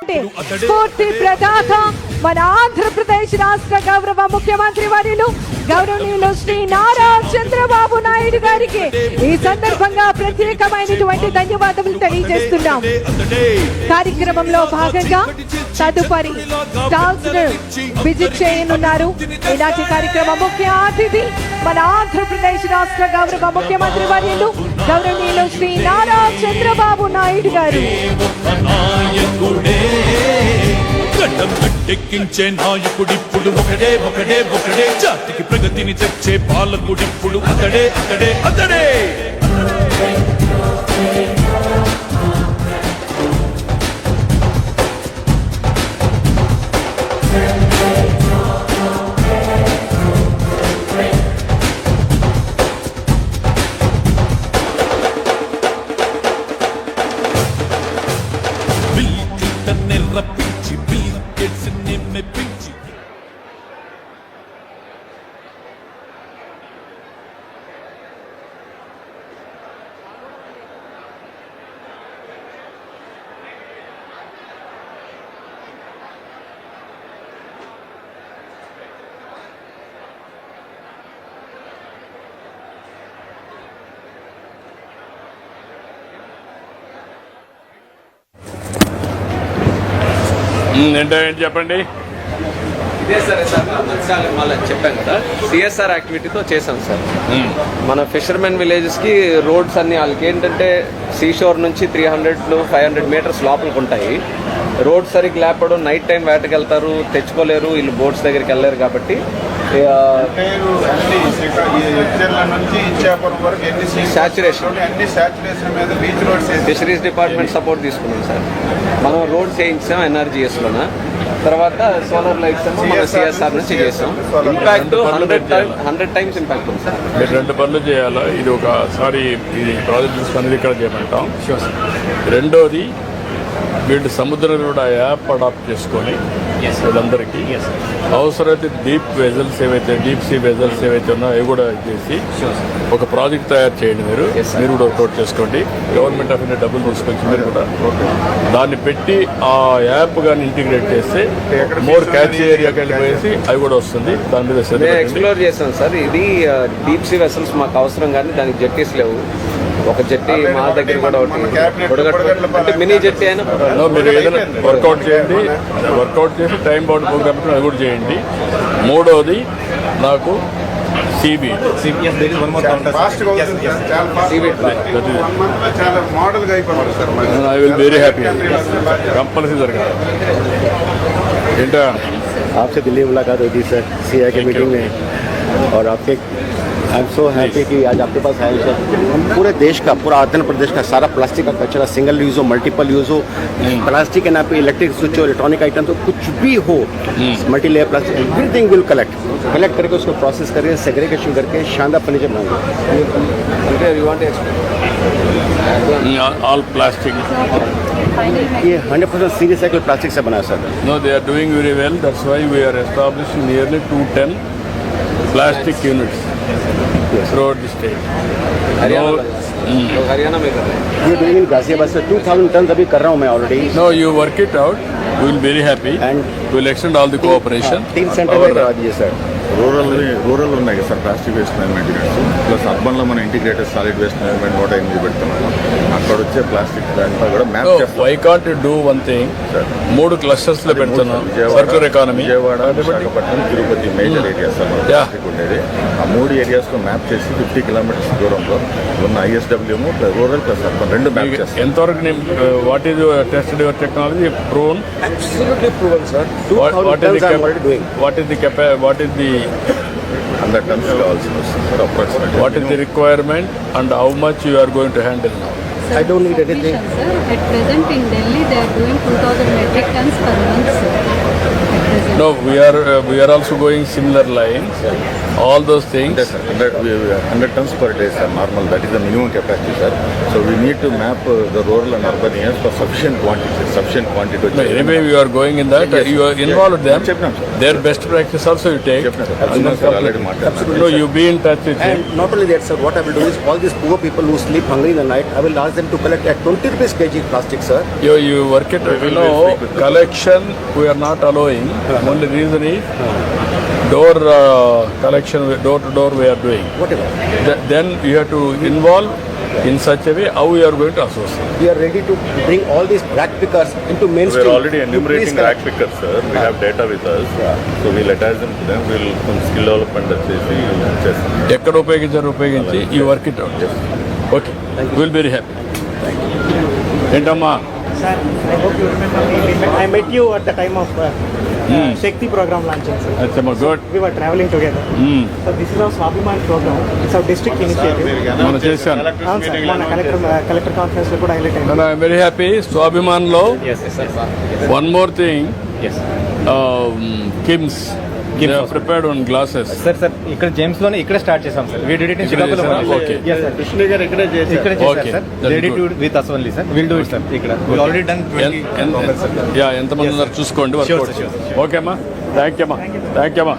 చేస్తున్నటువంటి స్ఫూర్తి ప్రదాత మన ఆంధ్రప్రదేశ్ రాష్ట్ర గౌరవ ముఖ్యమంత్రి వర్యులు గౌరవనీయులు శ్రీ నారా చంద్రబాబు నాయుడు గారికి ఈ సందర్భంగా ప్రత్యేకమైనటువంటి ధన్యవాదాలు తెలియజేస్తున్నాం. కార్యక్రమంలో భాగంగా తదుపరి స్టాల్స్ విజిట్ చేయనున్నారు. ఈనాటి కార్యక్రమ ముఖ్య అతిథి మన ఆంధ్రప్రదేశ్ రాష్ట్ర గౌరవ ముఖ్యమంత్రి వర్యులు గౌరవనీయులు శ్రీ నారా చంద్రబాబు నాయుడు గారు. ఎక్కించే నాయకుడిప్పుడు ఒకడే ఒకడే ఒకడే, జాతికి ప్రగతిని తెచ్చే పాలకుడిప్పుడు అతడే అతడే అతడే. ఏంటో ఏంటి చెప్పండి. ఇదే సార్ మళ్ళీ చెప్పాను కదా, సిఎస్ఆర్ యాక్టివిటీతో చేశాం సార్. మన ఫిషర్మెన్ విలేజెస్కి రోడ్స్ అన్ని వాళ్ళకి ఏంటంటే సీషోర్ నుంచి 300-500 మీటర్స్ లోపలికి ఉంటాయి. రోడ్ సరిగ్గా లేపడం, నైట్ టైం వేటకి వెళ్తారు, తెచ్చుకోలేరు, వీళ్ళు బోట్స్ దగ్గరికి వెళ్ళలేరు. కాబట్టి ఫిషరీస్ డిపార్ట్మెంట్ సపోర్ట్ తీసుకున్నాం సార్. మనం రోడ్స్ వేయించాం ఎన్ఆర్జీఎస్లోన. తర్వాత సోలార్ లైట్స్ మన సిఎస్ఆర్ నుంచి చేసాం. ఇంపాక్ట్ 100 టైమ్స్ ఇంపాక్ట్ ఉంది సార్. మీరు 2 పనులు చేయాలా. ఇది ఒకసారి ఇది ప్రాజెక్ట్ తీసుకుని ఇక్కడ చేయమంటాం. రెండోది వీళ్ళు సముద్రం కూడా యాప్ అడాప్ట్ చేసుకొని వీళ్ళందరికీ అవసరమైతే డీప్ వెజల్స్ ఏవైతే డీప్ సీ వెజల్స్ ఏవైతే ఉన్నాయో అవి కూడా చేసి ఒక ప్రాజెక్ట్ తయారు చేయండి. మీరు కూడా వర్కౌట్ చేసుకోండి. గవర్నమెంట్ ఆఫ్ ఇండియా డబ్బులు తీసుకొచ్చి మీరు కూడా దాన్ని పెట్టి ఆ యాప్ కానీ ఇంటిగ్రేట్ చేస్తే మోర్ క్యాచ్ ఏరియాకి వెళ్ళిపోయేసి అవి కూడా వస్తుంది. దాని మీద ఎక్స్ప్లోర్ చేస్తాం సార్. ఇది డీప్ సీ వెసల్స్ మాకు అవసరం, కానీ దానికి జెట్టీస్ లేవు. ఒక జెట్టి మా దగ్గర కూడా అంటే మినీ జెట్టి అయినా మీరు ఏదైనా వర్కౌట్ చేయండి. వర్కౌట్ చేసి టైం బౌండ్ ప్రోగ్రామ్ అది కూడా చేయండి. మూడవది నాకు సిబి I will very happy. Compulsory జరగాలి. ఏంటా आपसे दिल्ली मुलाकात हुई थी सर सीआई के मीटिंग में, और आपके आई एम सो हैप्पी कि आज आपके पास आए सर. हम पूरे देश का, पूरा आंध्र प्रदेश का सारा प्लास्टिक का कचरा, सिंगल यूज़ हो, मल्टीपल यूज़ हो, प्लास्टिक के नाम पे इलेक्ट्रिक स्विच हो, इलेक्ट्रॉनिक आइटम तो कुछ भी हो, multi layer plastic everything will collect करके उसको प्रोसेस करके सेग्रीगेशन करके शानदार फर्नीचर बनाएंगे. ऑल प्लास्टिक ये 100% सीरियस साइकिल प्लास्टिक से बना sir. No, they are doing very well. That's why we are establishing nearly 210 plastic units throughout the state. Haryana में कर रहे हैं. ये डूइंग इन गाजियाबाद से 2000 टन अभी कर रहा हूँ मैं already. No, you work it out. We will be very happy and we will extend all the cooperation. 3 centre में करवा दीजिए सर. రూరల్ ఉన్నాయి కదా sir plastic waste management units, plus అర్బన్లో మనం ఇంటిగ్రేటెడ్ సాలిడ్ వేస్ట్ మేనేజ్మెంట్ 108 పెడుతున్నాము. అక్కడ వచ్చే ప్లాస్టిక్ దాంట్లో కూడా మ్యాప్ చేస్తాం. Why can't you do one thing, 3 clusters లో పెడుతున్నాం. Circular economy, Vijayawada, Visakhapatnam, Tirupati major areas plastic ఉండేది. ఆ 3 ఏరియాస్లో మ్యాప్ చేసి 50 కిలోమీటర్స్ దూరంలో ఉన్న ఐఎస్డబ్ల్యూఎం రూరల్ ప్లస్ అర్బన్ 2 మ్యాప్ చేస్తాం. ఎంతవరకు what is tested your technology proven? Absolutely proven sir. What is the 100 tons కావాల్సి వస్తుంది sir approximately. What is the requirement and how much you are going to handle now? I don't need anything. Sir, at present in Delhi they are doing 2000 metric tons per month, sir. At present. No, we are also going similar lines. all those things. Yes, sir. 100 tons per day, sir. Normal. That is the minimum capacity, sir. So we need to map the rural and urban areas for sufficient quantity. No, anyway, you are going in that. Yes, You are involved them. Chepnam, sir. Their best practice also you take. Absolutely, sir. Already matter. No, you be in touch with And them. not only that, sir, what I will do is all these poor people who sleep hungry in the night, I will ask them to collect at 20 rupees kg plastic, sir. You work it. You know, collection we are not allowing. Only reason is door collection, door to door we are doing. Whatever. Then you have to involve in such a way how we are going to associate. We are ready to bring all these rag pickers into mainstream. We are already You please enumerating collect. rack pickers, sir. We have data with us. So we'll attach them to them. We'll some skill development చేసి ఎక్కడ ఉపయోగించి ఈ work it out. Okay, will very happy. ఏంటమ్మా? Sir, I hope you remember me. I met you at the time of Shakti program launching, sir. Achamma, good. We were traveling together. So this is our Swabhiman program. It's our district initiative. మనం చేశాను. అవును sir, మన collector conference లో కూడా highlight అయింది. I'm very happy. స్వాభిమాన్లో one more thing, KIMS prepared one glasses. Sir ఇక్కడ James లోనే ఇక్కడ స్టార్ట్ చేసాం sir. We did it in Srikakulam. Okay, Krishna garu ఇక్కడే Okay, sir. that's ready to good. With us only sir. Will do it sir. ఇక్కడ we already done 20 ఎంతమంది ఉన్నారు చూసుకోండి. Sure, work sir, sure. Okay అమ్మా, థ్యాంక్ యూ అమ్మా, thank you అమ్మా.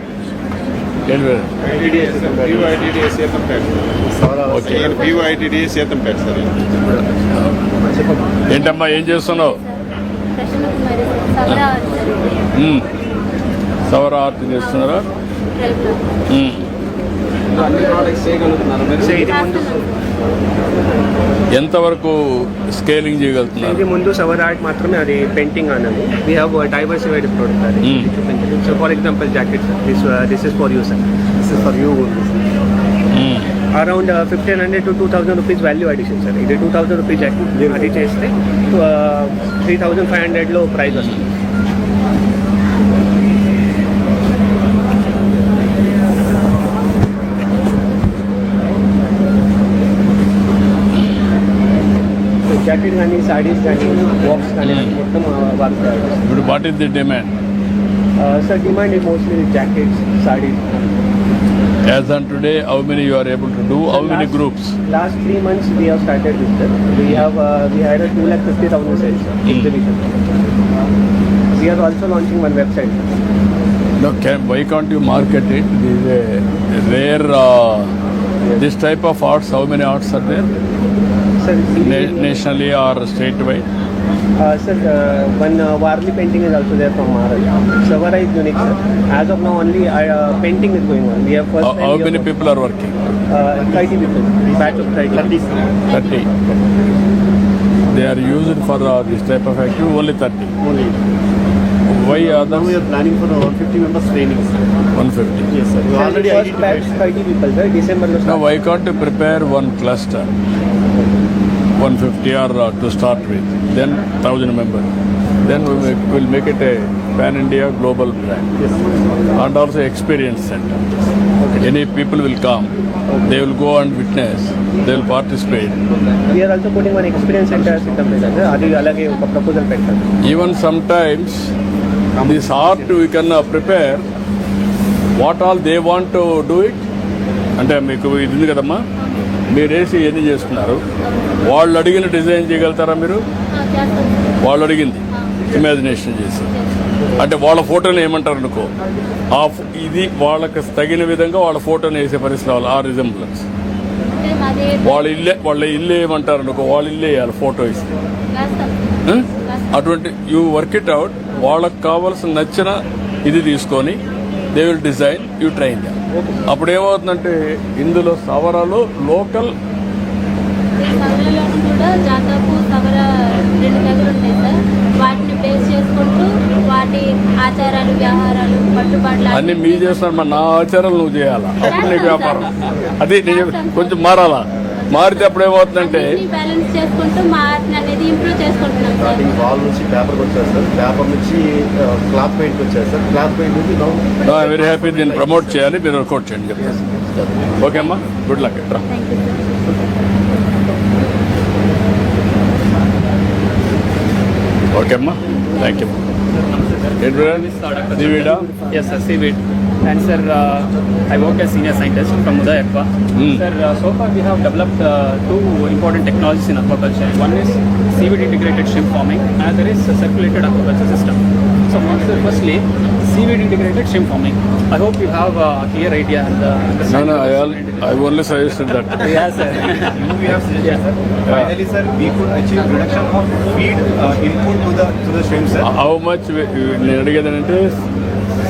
Okay, ఏంటమ్మా ఏం చేస్తున్నావు? కృష్ణకుమారి సవరా సవర ఆర్ట్ చేస్తున్నారా? అన్ని ప్రోడక్ట్స్ చేయగలుగుతున్నారు మీరు? ఎంతవరకు స్కేలింగ్ చేయగలుగుతున్నారు? ఇది ముందు సవర్ ఆర్ట్ మాత్రమే, అది పెయింటింగ్ అన్నది. వీ హ్యావ్ డైవర్సిఫైడ్ ప్రోడక్ట్ అది చూపించాలి. So for example jacket, this is for you sir. This is for you. Around 1500 to 2000 rupees value addition sir. ఇది 2000 రూపీస్ జాకెట్, అది చేస్తే 3500లో ప్రైస్ వస్తుంది. జాకెట్ కానీ, సాడీస్ కానీ, బాక్స్ కానీ మొత్తం వర్క్. ఇప్పుడు what is the demand? Sir demand is mostly jackets, sarees. As on today, how many you are able to do? How many groups? Last 3 months we have started this, sir. We had a 250,000 sales exhibition. We are also launching one website. No, why can't you market it? This is a rare. This type of arts, how many arts are there? Sir, Nationally or statewide? sir, one Warli painting is also there from Maharashtra. Savara is unique, sir. As of now, only painting is going on. We have first. How many people are working? 30 people. Batch of 30. 30. They are used for this type of activity, only 30. Only. Why others? We are planning for 150 members training. 150. Yes, sir. We already first batch 30 people, sir. December lo Now, start. why can't you prepare one cluster? 150 or to start with, then 1000 members. Then we will make it a pan-India global brand. Yes. And also experience center. Any people will come, they will go and witness, they will participate. We are also putting one experience center system there, sir. అది అలాగే ఒక proposal పెట్టారు. Even sometimes this art we can prepare what all they want to do it. అంటే మీకు ఇది ఉంది కదమ్మా, మీరు వేసి ఎన్ని చేస్తున్నారు, వాళ్ళు అడిగిన డిజైన్ చేయగలుగుతారా మీరు? వాళ్ళు అడిగింది ఇమాజినేషన్ చేసి, అంటే వాళ్ళ ఫోటోని ఏమంటారు అనుకో, ఇది వాళ్ళకి తగిన విధంగా వాళ్ళ ఫోటోని వేసే పరిస్థితి రావాలి. ఆ రిజంబ్లెన్స్ వాళ్ళ ఇల్లు ఏమంటారు అనుకో, వాళ్ళ ఇల్లు వేయాలి ఫోటో ఇస్తే. అటువంటి యూ వర్క్ ఇట్ అవుట్. వాళ్ళకి కావాల్సిన నచ్చిన ఇది తీసుకొని they will design, you train the. అప్పుడు ఏమవుతుందంటే ఇందులో సవరాలు లోకల్ సవరలో కూడా జాతపు సవర 2 దగ్గర ఉంటాయి సార్. వాటిని బేస్ చేసుకుంటూ వాటి ఆచారాలు, వ్యవహారాలు, పట్టుబాట్లు అన్ని మీ చేస్తున్నారు. మరి నా ఆచారాలు నువ్వు చేయాలా, అప్పుడు నీకు వ్యాపారం. అది నేను కొంచెం మారాలా. మారితే అప్పుడు ఏమవుతుందంటే బ్యాలెన్స్ చేసుకుంటూ మా ఆర్ట్ని అనేది ఇంప్రూవ్ చేసుకుంటున్నాం సార్. స్టార్టింగ్ వాల్ నుంచి పేపర్ వచ్చారు సార్, పేపర్ నుంచి క్లాత్ పెయింట్ వచ్చారు సార్, క్లాత్ పెయింట్ నుంచి వెరీ హ్యాపీ. దీన్ని ప్రమోట్ చేయాలి, మీరు వర్కౌట్ చేయండి చెప్తాను. ఓకే అమ్మా, గుడ్ లక్. రా. ఓకే అమ్మా, థ్యాంక్ యూ. ఏంటి సీవీడా? Yes sir, seaweed. and sir, I work as senior scientist from Uday Aqua. Sir, so far we have developed two important technologies in aquaculture. One is seaweed integrated shrimp farming, another is circulated aquaculture system. So firstly, seaweed integrated shrimp farming. I hope you have a clear idea and understanding. I only suggested that. Yeah, sir. We have suggested, sir. Finally, sir, we could achieve reduction of feed input to the shrimp, sir. How much నేను అడిగేదంటే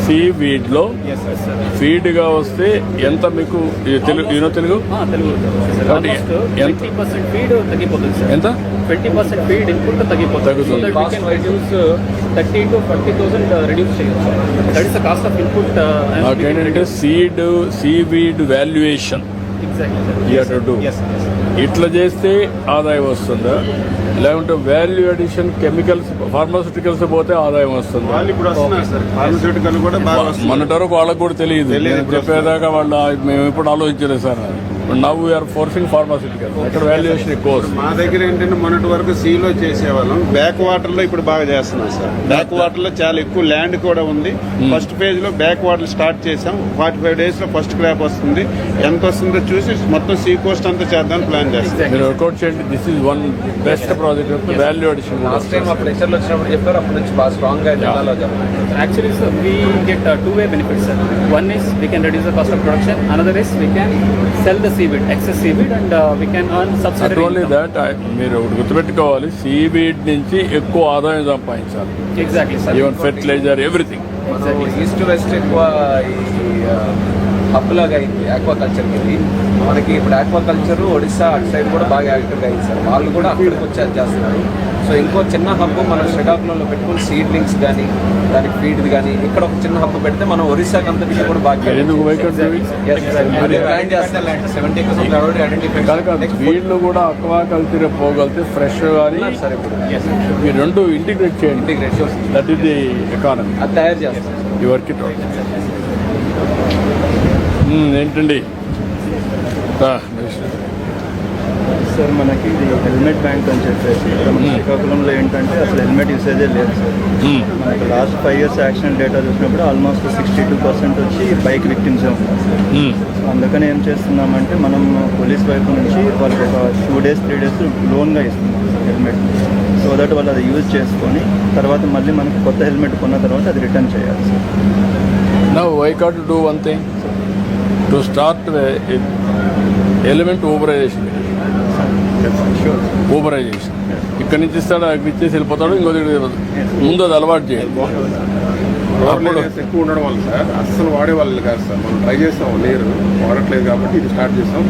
సీవీడ్లో Yes, sir. ఫీడ్గా వస్తే ఎంత మీకు తెలుగు తెలుగు అంటే ఎంత? 20% feed తగ్గిపోతుంది sir. ఎంత 20% feed input తగ్గిపోతుంది. తగ్గుతుంది. So that we can reduce 30 to 40,000 reduce చేయొచ్చు. That is the cost of input. నాకేంటంటే seaweed valuation Exactly, sir. Yes, yes. ఇట్లా చేస్తే ఆదాయం వస్తుందా, లేకుంటే వాల్యూ అడిషన్ కెమికల్స్ ఫార్మాస్యూటికల్స్ పోతే ఆదాయం వస్తుందా? వాళ్ళు ఇప్పుడు వస్తున్నారు సార్, ఫార్మస్యూటికల్ కూడా బాగా వస్తుంది. మొన్నటి వరకు వాళ్ళకు కూడా తెలియదు. నేను చెప్పేదాకా వాళ్ళు మేము ఎప్పుడు ఆలోచించలేదు sir. Now we are forcing pharmaceutical, ఇక్కడ వాల్యుయేషన్ ఎక్కువ వస్తుంది. మా దగ్గర ఏంటంటే మొన్నటి వరకు సీలో చేసేవాళ్ళం, బ్యాక్ వాటర్ లో ఇప్పుడు బాగా చేస్తున్నాం సార్. బ్యాక్ వాటర్ లో చాలా ఎక్కువ ల్యాండ్ కూడా ఉంది. ఫస్ట్ పేజ్ లో బ్యాక్ వాటర్ స్టార్ట్ చేసాం. 45 days లో ఫస్ట్ క్రాప్ వస్తుంది. ఎంత వస్తుందో చూసి మొత్తం సీ కోస్ట్ అంతా చేద్దాం ప్లాన్ చేస్తాం. మీరు వర్కౌట్ చేయండి. This is one best project value addition. Last time అప్పుడు లెక్చర్లు వచ్చినప్పుడు చెప్పారు, అప్పటి నుంచి బాగా స్ట్రాంగ్ గా జిల్లాలో Actually, sir, we get two-way benefits, sir. One is we can reduce the cost of production. Another is we can sell the seaweed, excess seaweed, and we can earn not subsidy only income. That, మీరు ఒకటి గుర్తుపెట్టుకోవాలి, seaweed నుంచి ఎక్కువ ఆదాయం సంపాదించాలి. Exactly, sir. Even fertilizer everything. East west ఎక్కువ hub లాగా అయింది ఆక్వాకల్చర్కి. ఇది మనకి ఇప్పుడు ఆక్వాకల్చర్ ఒడిశా అటు సైడ్ కూడా బాగా యాక్టివ్గా అయింది సార్. వాళ్ళు కూడా అక్కడికి వచ్చి అది చేస్తున్నారు. సో ఇంకో చిన్న హబ్ మనం శ్రీకాకుళంలో పెట్టుకుని సీడ్లింగ్స్ కానీ దానికి ఫీడ్ కానీ ఇక్కడ ఒక చిన్న హబ్ పెడితే మనం ఒరిస్సాకి అంతటికి కూడా బాగా ఎందుకు వైకట్ ప్లాన్ చేస్తాం. 70% ఆల్రెడీ ఐడెంటిఫై వీళ్ళు కూడా అక్వా కల్చర్ పోగలితే ఫ్రెష్ కానీ సార్. ఇప్పుడు ఈ రెండు ఇంటిగ్రేట్ చేయండి. Integration that is the economy. అది తయారు చేస్తాం. ఈ వర్క్ ఇట్ ఏంటండి సార్ మనకి ఇది హెల్మెట్ బ్యాంక్ అని చెప్పేసి మన శ్రీకాకుళంలో ఏంటంటే అసలు హెల్మెట్ యూసేజే లేదు సార్. మనకి లాస్ట్ 5 years యాక్సిడెంట్ డేటా చూసినప్పుడు ఆల్మోస్ట్ 62% వచ్చి బైక్ విక్టిమ్స్ ఉంటారు. అందుకని ఏం చేస్తున్నామంటే మనం పోలీస్ వైపు నుంచి వాళ్ళకి ఒక 2 days 3 days లోన్గా ఇస్తున్నాం హెల్మెట్. సో దట్ వాళ్ళు అది యూజ్ చేసుకొని తర్వాత మళ్ళీ మనకి కొత్త హెల్మెట్ కొన్న తర్వాత అది రిటర్న్ చేయాలి sir. Now why can't you do one thing? To start element Uberization. Uberization. ఇక్కడి నుంచి ఇస్తాడు, అక్కడి ఇచ్చేసి వెళ్ళిపోతాడు, ఇంకో దగ్గర ముందు అది అలవాటు చేయాలి. ఎక్కువ ఉండడం వల్ల సార్ అస్సలు వాడే వాళ్ళు కాదు సార్. మనం ట్రై చేస్తాం, లేరు వాడట్లేదు కాబట్టి ఇది స్టార్ట్ చేస్తాం.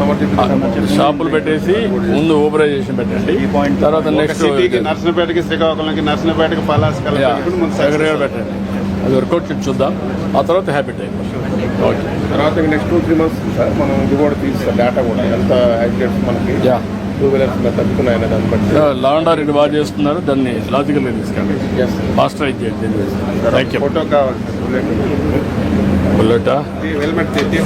షాపులు పెట్టేసి ముందు ఊబరైజేషన్ పెట్టండి. తర్వాత నెక్స్ట్ నర్సనపేటకి, శ్రీకాకుళంకి, నర్సనపేటకి, పలాసకల్ పెట్టండి. అది వర్కౌట్ చేసి చూద్దాం. ఆ తర్వాత హ్యాబిట్ అయిపోతుంది. ఓకే, తర్వాత నెక్స్ట్ 2-3 months సార్ మనం ఇది కూడా తీస్తాం, డేటా కూడా ఎంత యాక్సిడెంట్స్ మనకి 2 wheelers తగ్గుతున్నాయని దాన్ని బట్టి. లా అండ్ ఆర్డర్ బాగా చేస్తున్నారు, దాన్ని లాజికల్గా తీసుకెళ్ళి ఫాస్టర్ చేయండి. Thank you. ఫోటో కావాలి సార్, బుల్లెటా హెల్మెట్ తెచ్చి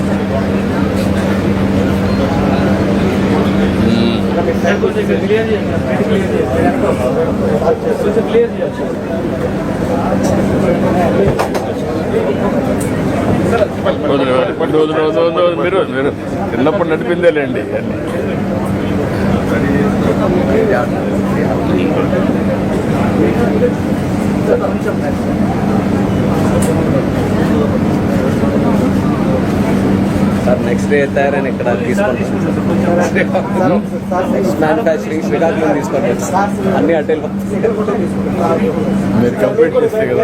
మీరు చిన్నప్పుడు నడిపిందేలేండి. సార్ నెక్స్ట్ డే తయారైన ఇక్కడ తీసుకుంటాం. మ్యానుఫ్యాక్చరింగ్ శ్రీకాకుళం తీసుకుంటాం. అన్ని అడ్డలు మీరు కంప్లీట్ చేస్తే కదా.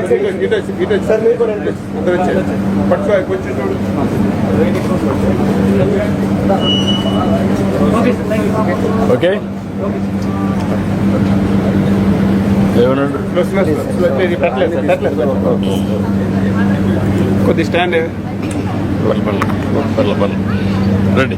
ఓకే, కొద్ది స్టాండ్ రెడీ.